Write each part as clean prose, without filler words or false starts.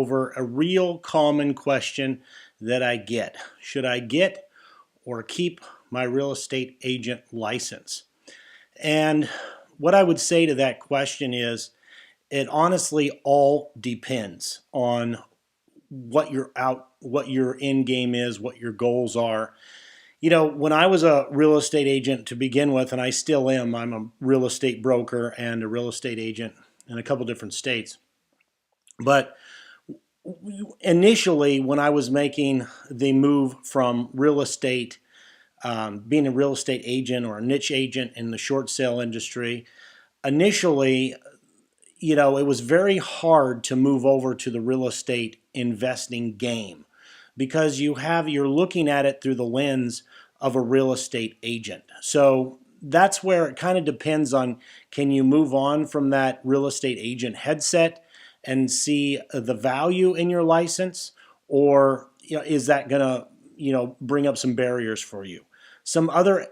over a real common question that I get. Should I get or keep my real estate agent license? And what I would say to that question is it honestly all depends on what your end game is, what your goals are. You know, when I was a real estate agent to begin with, and I still am, I'm a real estate broker and a real estate agent in a couple different states. But initially, when I was making the move from real estate, being a real estate agent or a niche agent in the short sale industry, initially, you know, it was very hard to move over to the real estate investing game because you're looking at it through the lens of a real estate agent. So that's where it kind of depends on, can you move on from that real estate agent headset and see the value in your license, or is that going to bring up some barriers for you? Some other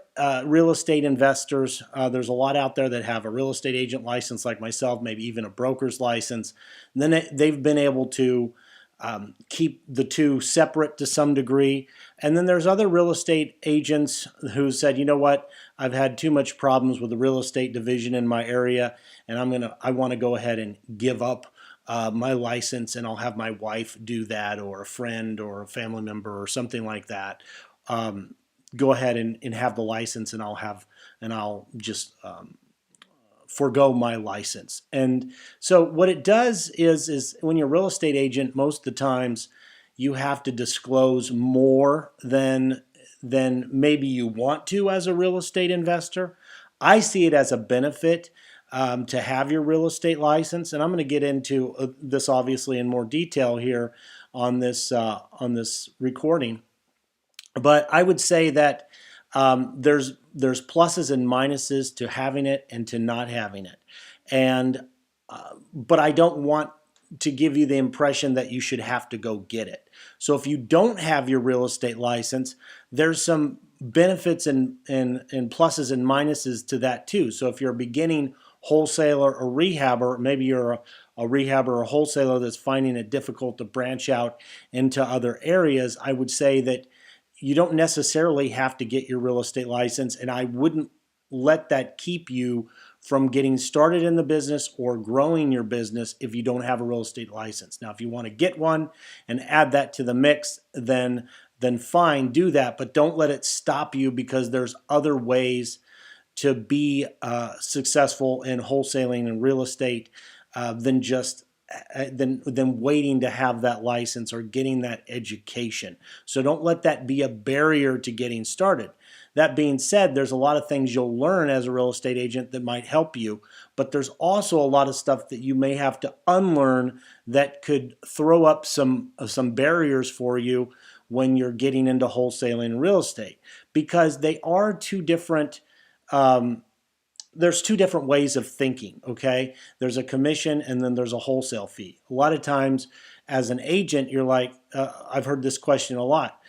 real estate investors, there's a lot out there that have a real estate agent license like myself, maybe even a broker's license. And then they've been able to keep the two separate to some degree. And then there's other real estate agents who said, you know what, I've had too much problems with the real estate division in my area, and I want to go ahead and give up my license, and I'll have my wife do that, or a friend or a family member or something like that. Go ahead and have the license, and I'll just forego my license. And so what it does is when you're a real estate agent, most of the times you have to disclose more than maybe you want to as a real estate investor. I see it as a benefit to have your real estate license, and I'm going to get into this obviously in more detail here on this recording. But I would say that there's pluses and minuses to having it and to not having it, and but I don't want to give you the impression that you should have to go get it. So if you don't have your real estate license, there's some benefits and pluses and minuses to that too. So if you're a beginning wholesaler or rehabber, maybe you're a rehabber or a wholesaler that's finding it difficult to branch out into other areas, I would say that you don't necessarily have to get your real estate license, and I wouldn't let that keep you from getting started in the business or growing your business if you don't have a real estate license. Now, if you want to get one and add that to the mix, then fine, do that, but don't let it stop you, because there's other ways to be successful in wholesaling and real estate than just than waiting to have that license or getting that education. So don't let that be a barrier to getting started. That being said, there's a lot of things you'll learn as a real estate agent that might help you, but there's also a lot of stuff that you may have to unlearn that could throw up some barriers for you when you're getting into wholesaling and real estate, because they are two different there's two different ways of thinking, okay? There's a commission and then there's a wholesale fee. A lot of times as an agent, you're like, I've heard this question a lot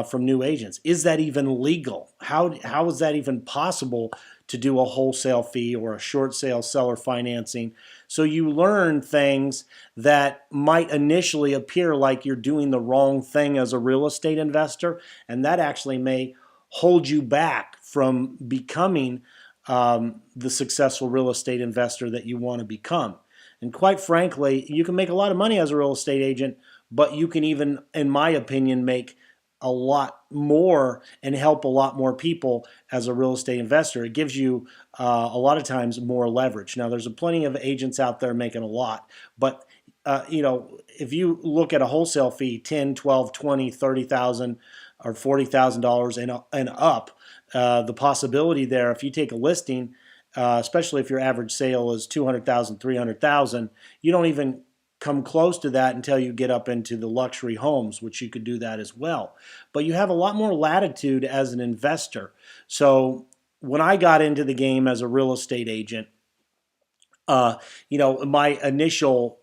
from new agents. Is that even legal? How is that even possible to do a wholesale fee or a short sale seller financing? So you learn things that might initially appear like you're doing the wrong thing as a real estate investor, and that actually may hold you back from becoming the successful real estate investor that you want to become. And quite frankly, you can make a lot of money as a real estate agent, but you can even, in my opinion, make a lot more and help a lot more people as a real estate investor. It gives you a lot of times more leverage. Now, there's plenty of agents out there making a lot, but if you look at a wholesale fee, 10, 12, 20, 30,000 or $40,000 and up, the possibility there, if you take a listing, especially if your average sale is 200,000, 300,000, you don't even come close to that until you get up into the luxury homes, which you could do that as well. But you have a lot more latitude as an investor. So when I got into the game as a real estate agent, my initial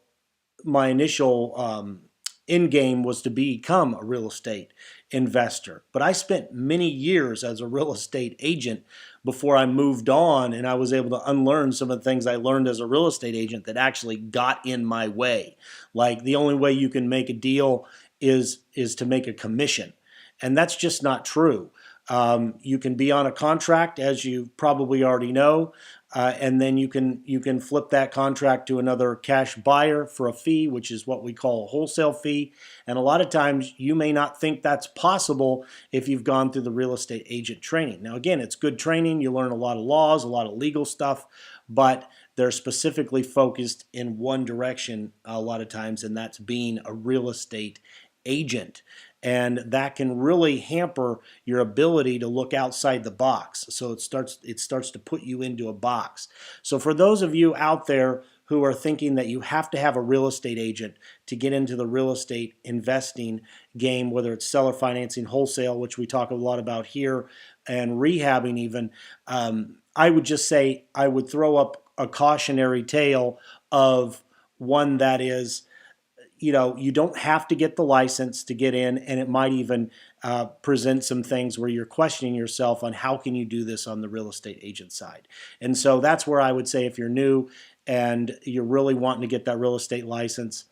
end game was to become a real estate investor. But I spent many years as a real estate agent before I moved on, and I was able to unlearn some of the things I learned as a real estate agent that actually got in my way. Like the only way you can make a deal is to make a commission. And that's just not true. You can be on a contract, as you probably already know, and then you can flip that contract to another cash buyer for a fee, which is what we call a wholesale fee. And a lot of times you may not think that's possible if you've gone through the real estate agent training. Now, again, it's good training. You learn a lot of laws, a lot of legal stuff, but they're specifically focused in one direction a lot of times, and that's being a real estate agent. And that can really hamper your ability to look outside the box. So it starts to put you into a box. So for those of you out there who are thinking that you have to have a real estate agent to get into the real estate investing game, whether it's seller financing, wholesale, which we talk a lot about here, and rehabbing even, I would just say I would throw up a cautionary tale of one that is, you don't have to get the license to get in, and it might even present some things where you're questioning yourself on how can you do this on the real estate agent side. And so that's where I would say if you're new and you're really wanting to get that real estate license,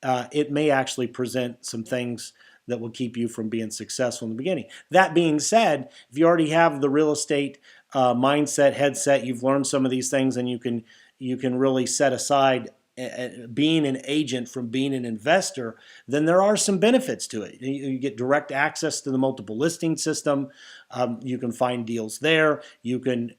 it may actually present some things that will keep you from being successful in the beginning. That being said, if you already have the real estate mindset, headset, you've learned some of these things, and you can really set aside being an agent from being an investor, then there are some benefits to it. You get direct access to the multiple listing system. You can find deals there. You can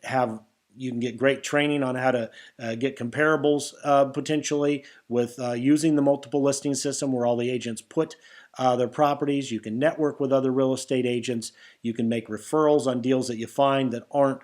get great training on how to get comparables potentially with using the multiple listing system where all the agents put their properties. You can network with other real estate agents. You can make referrals on deals that you find that aren't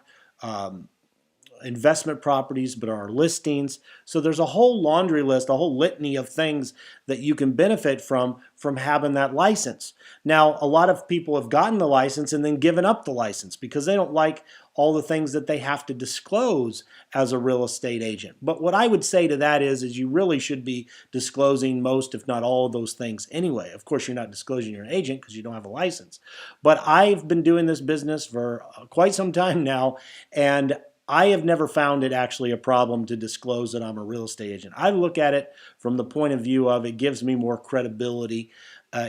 investment properties but are listings. So there's a whole laundry list, a whole litany of things that you can benefit from having that license. Now, a lot of people have gotten the license and then given up the license because they don't like all the things that they have to disclose as a real estate agent. But what I would say to that is you really should be disclosing most, if not all of those things anyway. Of course, you're not disclosing you're an agent because you don't have a license. But I've been doing this business for quite some time now, and I have never found it actually a problem to disclose that I'm a real estate agent. I look at it from the point of view of it gives me more credibility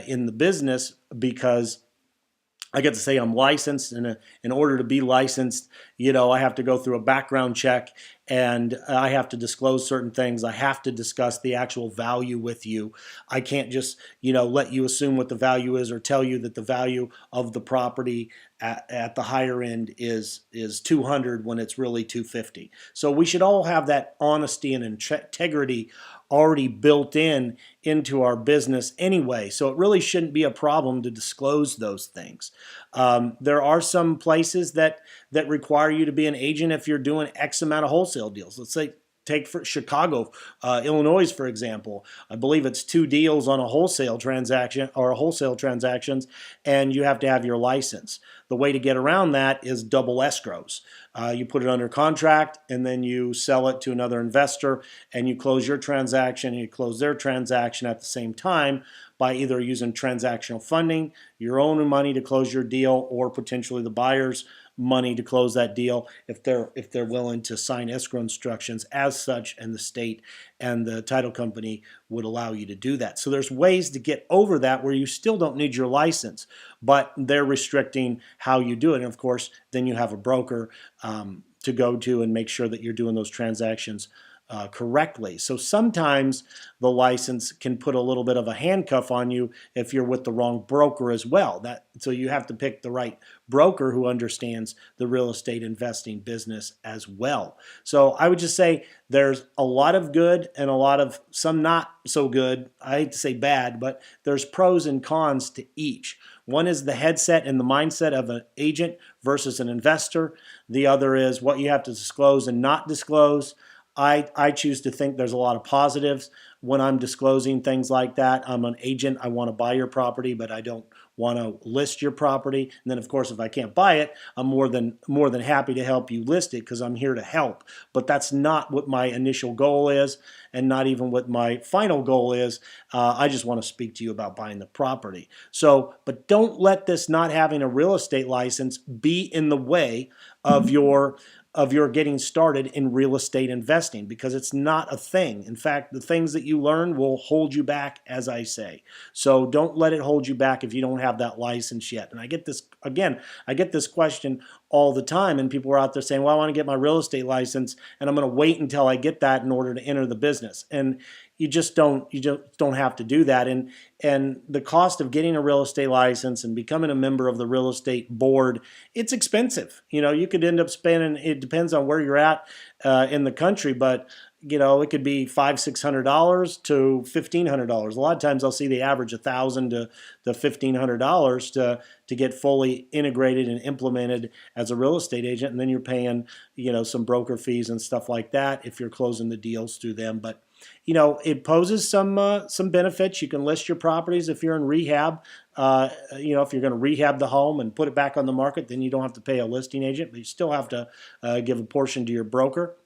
in the business because I get to say I'm licensed, and in order to be licensed, I have to go through a background check, and I have to disclose certain things. I have to discuss the actual value with you. I can't just, let you assume what the value is or tell you that the value of the property at the higher end is 200 when it's really 250. So we should all have that honesty and integrity already built into our business anyway. So it really shouldn't be a problem to disclose those things. There are some places that require you to be an agent if you're doing X amount of wholesale deals. Let's say take for Chicago, Illinois, for example. I believe it's 2 deals on a wholesale transaction or wholesale transactions, and you have to have your license. The way to get around that is double escrows. You put it under contract, and then you sell it to another investor, and you close your transaction, and you close their transaction at the same time by either using transactional funding, your own money to close your deal, or potentially the buyer's money to close that deal if they're willing to sign escrow instructions as such, and the state and the title company would allow you to do that. So there's ways to get over that where you still don't need your license, but they're restricting how you do it. And of course, then you have a broker to go to and make sure that you're doing those transactions correctly. So sometimes the license can put a little bit of a handcuff on you if you're with the wrong broker as well. So you have to pick the right broker who understands the real estate investing business as well. So I would just say there's a lot of good and a lot of some not so good. I hate to say bad, but there's pros and cons to each. One is the headset and the mindset of an agent versus an investor. The other is what you have to disclose and not disclose. I choose to think there's a lot of positives when I'm disclosing things like that. I'm an agent. I want to buy your property, but I don't want to list your property. And then, of course, if I can't buy it, I'm more than happy to help you list it because I'm here to help. But that's not what my initial goal is, and not even what my final goal is. I just want to speak to you about buying the property. So, but don't let this not having a real estate license be in the way of your getting started in real estate investing, because it's not a thing. In fact, the things that you learn will hold you back, as I say. So don't let it hold you back if you don't have that license yet. And I get this question all the time, and people are out there saying, well, I want to get my real estate license and I'm going to wait until I get that in order to enter the business. And you just don't have to do that. And the cost of getting a real estate license and becoming a member of the real estate board, it's expensive. You could end up spending, it depends on where you're at in the country, but it could be $500-600 to $1,500. A lot of times I'll see the average $1,000 to $1,500 to get fully integrated and implemented as a real estate agent, and then you're paying some broker fees and stuff like that if you're closing the deals through them. But it poses some benefits. You can list your properties if you're in rehab. If you're going to rehab the home and put it back on the market, then you don't have to pay a listing agent, but you still have to give a portion to your broker.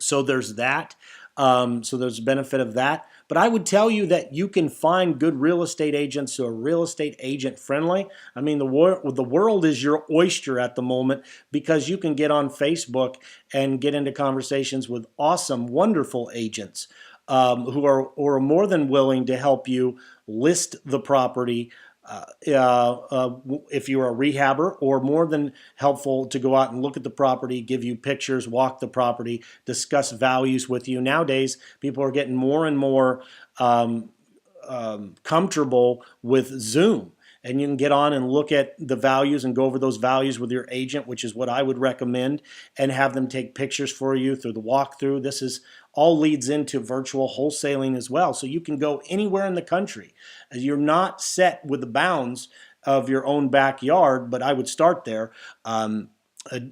So there's that. So there's a benefit of that. But I would tell you that you can find good real estate agents who are real estate agent friendly. I mean, the world is your oyster at the moment, because you can get on Facebook and get into conversations with awesome, wonderful agents who are more than willing to help you list the property. If you're a rehabber, or more than helpful to go out and look at the property, give you pictures, walk the property, discuss values with you. Nowadays, people are getting more and more comfortable with Zoom. And you can get on and look at the values and go over those values with your agent, which is what I would recommend, and have them take pictures for you through the walkthrough. This is all leads into virtual wholesaling as well. So you can go anywhere in the country. You're not set with the bounds of your own backyard, but I would start there.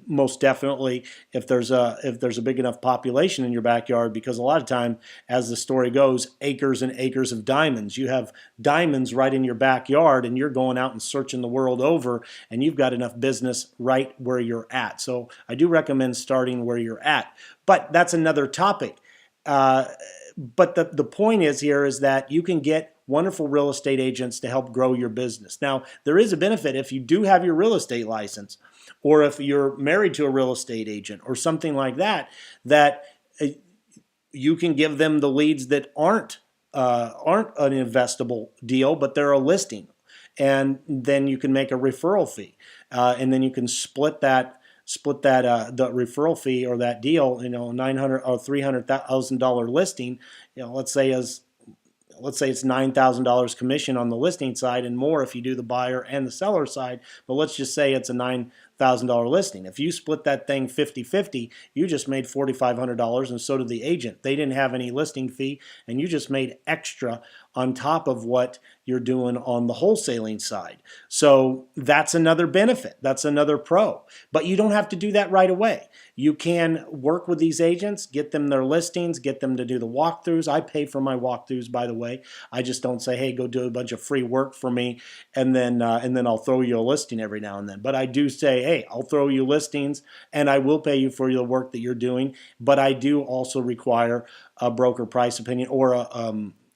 Most definitely if there's a big enough population in your backyard, because a lot of time, as the story goes, acres and acres of diamonds. You have diamonds right in your backyard, and you're going out and searching the world over, and you've got enough business right where you're at. So I do recommend starting where you're at, but that's another topic. But the point is that you can get wonderful real estate agents to help grow your business. Now, there is a benefit if you do have your real estate license, or if you're married to a real estate agent or something like that, that you can give them the leads that aren't an investable deal, but they're a listing. And then you can make a referral fee. And then you can split that the referral fee or that deal, $900,000 or $300,000 listing, let's say it's $9,000 commission on the listing side, and more if you do the buyer and the seller side. But let's just say it's a $9,000 listing. If you split that thing 50-50, you just made $4,500, and so did the agent. They didn't have any listing fee, and you just made extra on top of what you're doing on the wholesaling side. So that's another benefit. That's another pro. But you don't have to do that right away. You can work with these agents, get them their listings, get them to do the walkthroughs. I pay for my walkthroughs, by the way. I just don't say, hey, go do a bunch of free work for me, and then I'll throw you a listing every now and then. But I do say, hey, I'll throw you listings, and I will pay you for the work that you're doing. But I do also require a broker price opinion, or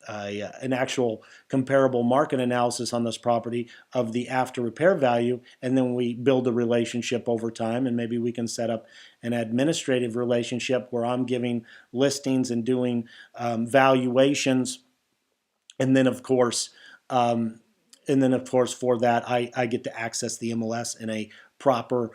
an actual comparable market analysis on this property of the after repair value, and then we build a relationship over time, and maybe we can set up an administrative relationship where I'm giving listings and doing valuations, and then of course for that I get to access the MLS in a proper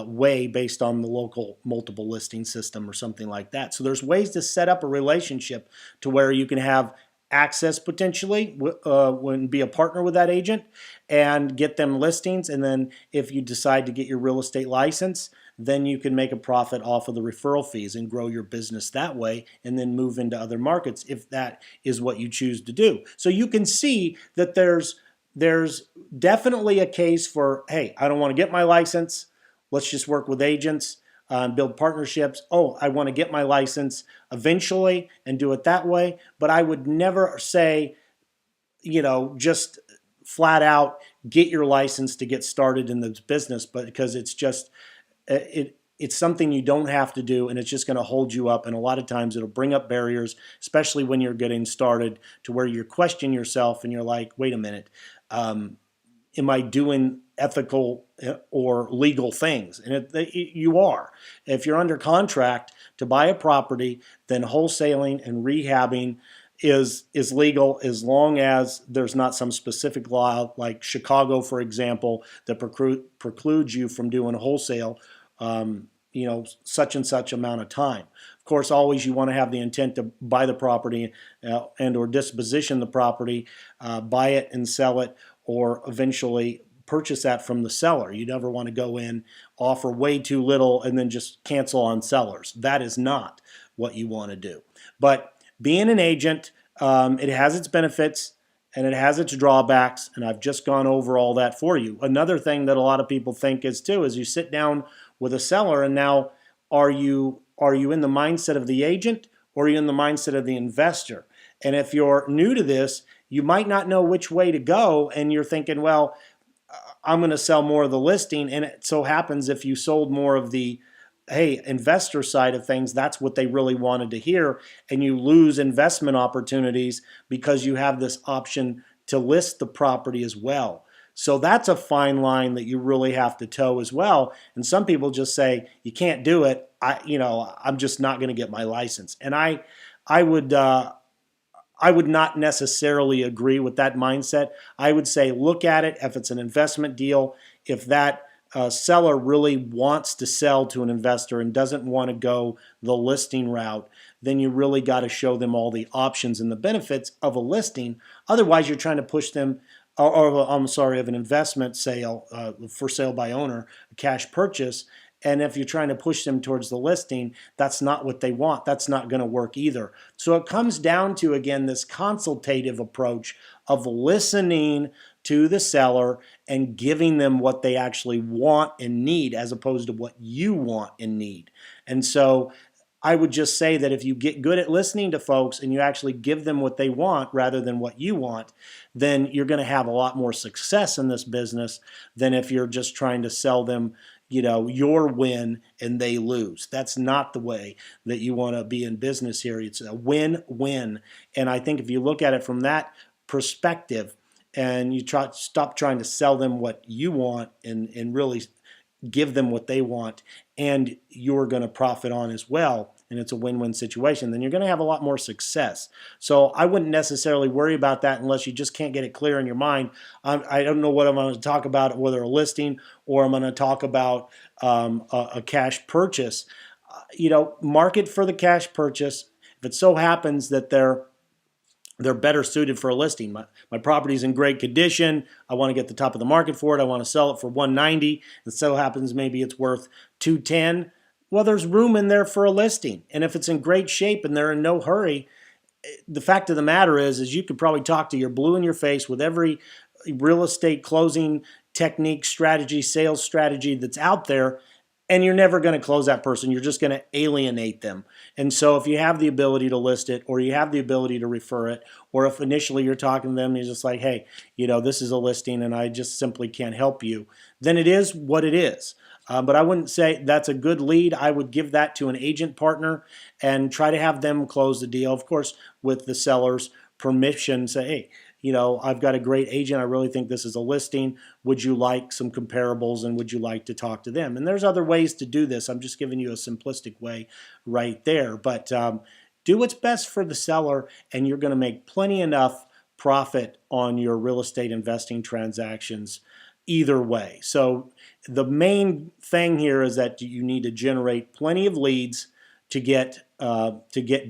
way based on the local multiple listing system or something like that. So there's ways to set up a relationship to where you can have access potentially when be a partner with that agent and get them listings. And then if you decide to get your real estate license, then you can make a profit off of the referral fees and grow your business that way, and then move into other markets if that is what you choose to do. So you can see that there's definitely a case for, hey, I don't want to get my license. Let's just work with agents. build partnerships. Oh, I want to get my license eventually and do it that way. But I would never say, just flat out get your license to get started in this business, but because it's just it's something you don't have to do, and it's just going to hold you up. And a lot of times it'll bring up barriers, especially when you're getting started, to where you question yourself and you're like, wait a minute, am I doing ethical or legal things? And you are. If you're under contract to buy a property, then wholesaling and rehabbing is legal, as long as there's not some specific law like Chicago, for example, that precludes you from doing wholesale, such and such amount of time. Of course, always you want to have the intent to buy the property and or disposition the property, buy it and sell it, or eventually purchase that from the seller. You never want to go in, offer way too little, and then just cancel on sellers. That is not what you want to do. But being an agent, it has its benefits and it has its drawbacks, and I've just gone over all that for you. Another thing that a lot of people think is too is you sit down with a seller, and now are you in the mindset of the agent, or are you in the mindset of the investor? And if you're new to this, you might not know which way to go, and you're thinking, well, I'm going to sell more of the listing, and it so happens if you sold more of the investor side of things, that's what they really wanted to hear, and you lose investment opportunities because you have this option to list the property as well. So that's a fine line that you really have to toe as well. And some people just say, you can't do it. I'm just not going to get my license. And I would not necessarily agree with that mindset. I would say look at it if it's an investment deal. If that seller really wants to sell to an investor and doesn't want to go the listing route, then you really got to show them all the options and the benefits of a listing. Otherwise, you're trying to push them, of an investment sale, for sale by owner, a cash purchase. And if you're trying to push them towards the listing, that's not what they want. That's not going to work either. So it comes down to, again, this consultative approach of listening to the seller and giving them what they actually want and need, as opposed to what you want and need. And so I would just say that if you get good at listening to folks and you actually give them what they want rather than what you want, then you're going to have a lot more success in this business than if you're just trying to sell them your win and they lose. That's not the way that you want to be in business here. It's a win-win. And I think if you look at it from that perspective and you stop trying to sell them what you want and really give them what they want, and you're going to profit on as well, and it's a win-win situation, then you're going to have a lot more success. So I wouldn't necessarily worry about that unless you just can't get it clear in your mind. I don't know what I'm going to talk about, whether a listing or I'm going to talk about a cash purchase. Market for the cash purchase. If it so happens that they're better suited for a listing. My property's in great condition. I want to get the top of the market for it. I want to sell it for $190. It so happens maybe it's worth $210. Well, there's room in there for a listing. And if it's in great shape and they're in no hurry, the fact of the matter is you could probably talk to your blue in your face with every real estate closing technique, strategy, sales strategy that's out there, and you're never going to close that person. You're just going to alienate them. And so if you have the ability to list it, or you have the ability to refer it, or if initially you're talking to them, you're just like, hey, this is a listing and I just simply can't help you, then it is what it is. But I wouldn't say that's a good lead. I would give that to an agent partner and try to have them close the deal, of course, with the seller's permission. Say, hey, I've got a great agent. I really think this is a listing. Would you like some comparables, and would you like to talk to them? And there's other ways to do this. I'm just giving you a simplistic way right there. But do what's best for the seller, and you're going to make plenty enough profit on your real estate investing transactions either way. So the main thing here is that you need to generate plenty of leads to get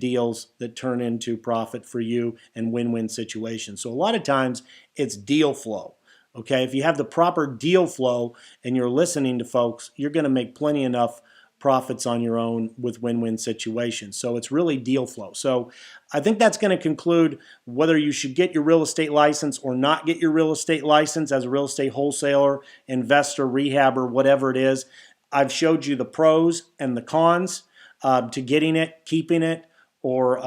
deals that turn into profit for you and win-win situations. So a lot of times it's deal flow. Okay, if you have the proper deal flow and you're listening to folks, you're going to make plenty enough profits on your own with win-win situations. So it's really deal flow. So I think that's going to conclude whether you should get your real estate license or not get your real estate license as a real estate wholesaler, investor, rehabber, whatever it is. I've showed you the pros and the cons to getting it, keeping it, or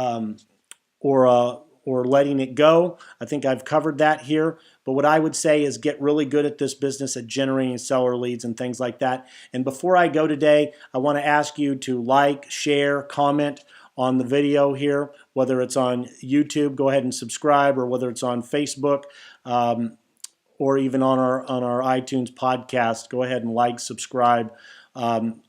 letting it go. I think I've covered that here. But what I would say is get really good at this business at generating seller leads and things like that. And before I go today, I want to ask you to like, share, comment on the video here, whether it's on YouTube, go ahead and subscribe, or whether it's on Facebook, or even on our iTunes podcast. Go ahead and like, subscribe,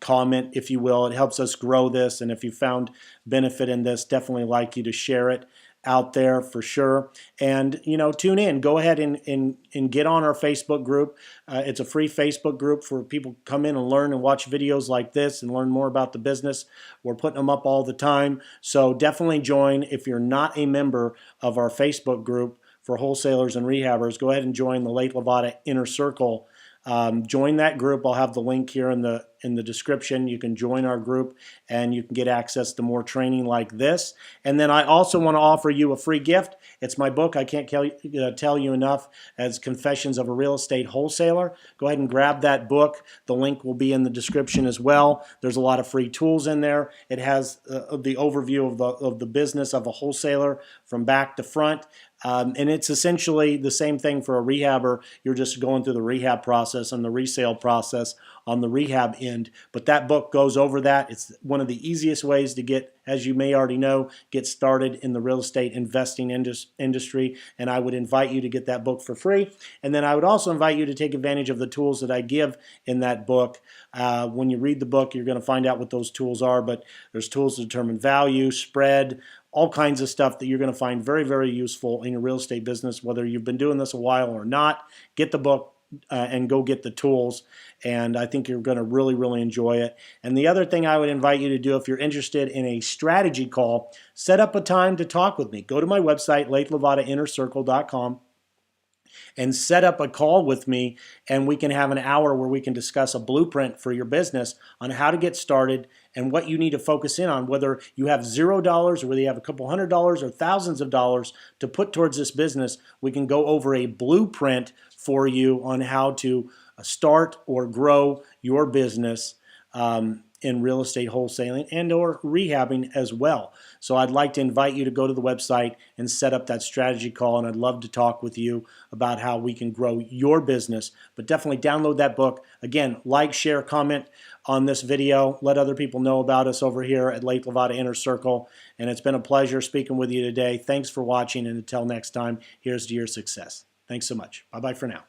comment, if you will. It helps us grow this, and if you found benefit in this, definitely like you to share it out there for sure. And tune in. Go ahead and get on our Facebook group. It's a free Facebook group for people to come in and learn and watch videos like this and learn more about the business. We're putting them up all the time, so definitely join. If you're not a member of our Facebook group for wholesalers and rehabbers, go ahead and join the Lathe Lavada Inner Circle. Join that group. I'll have the link here in the description. You can join our group and you can get access to more training like this. And then I also want to offer you a free gift. It's my book. I can't tell you enough, as Confessions of a Real Estate Wholesaler. Go ahead and grab that book. The link will be in the description as well. There's a lot of free tools in there. It has the overview of the business of a wholesaler from back to front. And it's essentially the same thing for a rehabber. You're just going through the rehab process and the resale process on the rehab end. But that book goes over that. It's one of the easiest ways to get, as you may already know, get started in the real estate investing industry. And I would invite you to get that book for free. And then I would also invite you to take advantage of the tools that I give in that book. When you read the book, you're going to find out what those tools are. But there's tools to determine value, spread, all kinds of stuff that you're going to find very, very useful in your real estate business, whether you've been doing this a while or not. Get the book and go get the tools, and I think you're going to really, really enjoy it. And the other thing I would invite you to do, if you're interested in a strategy call, set up a time to talk with me. Go to my website, LatheLavadaInnerCircle.com, and set up a call with me, and we can have an hour where we can discuss a blueprint for your business on how to get started and what you need to focus in on, whether you have $0 or whether you have a couple $100 or thousands of dollars to put towards this business. We can go over a blueprint for you on how to start or grow your business in real estate wholesaling and or rehabbing as well. So I'd like to invite you to go to the website and set up that strategy call, and I'd love to talk with you about how we can grow your business. But definitely download that book. Again, like, share, comment on this video. Let other people know about us over here at Lathe Lavada Inner Circle. And it's been a pleasure speaking with you today. Thanks for watching, and until next time, here's to your success. Thanks so much. Bye-bye for now.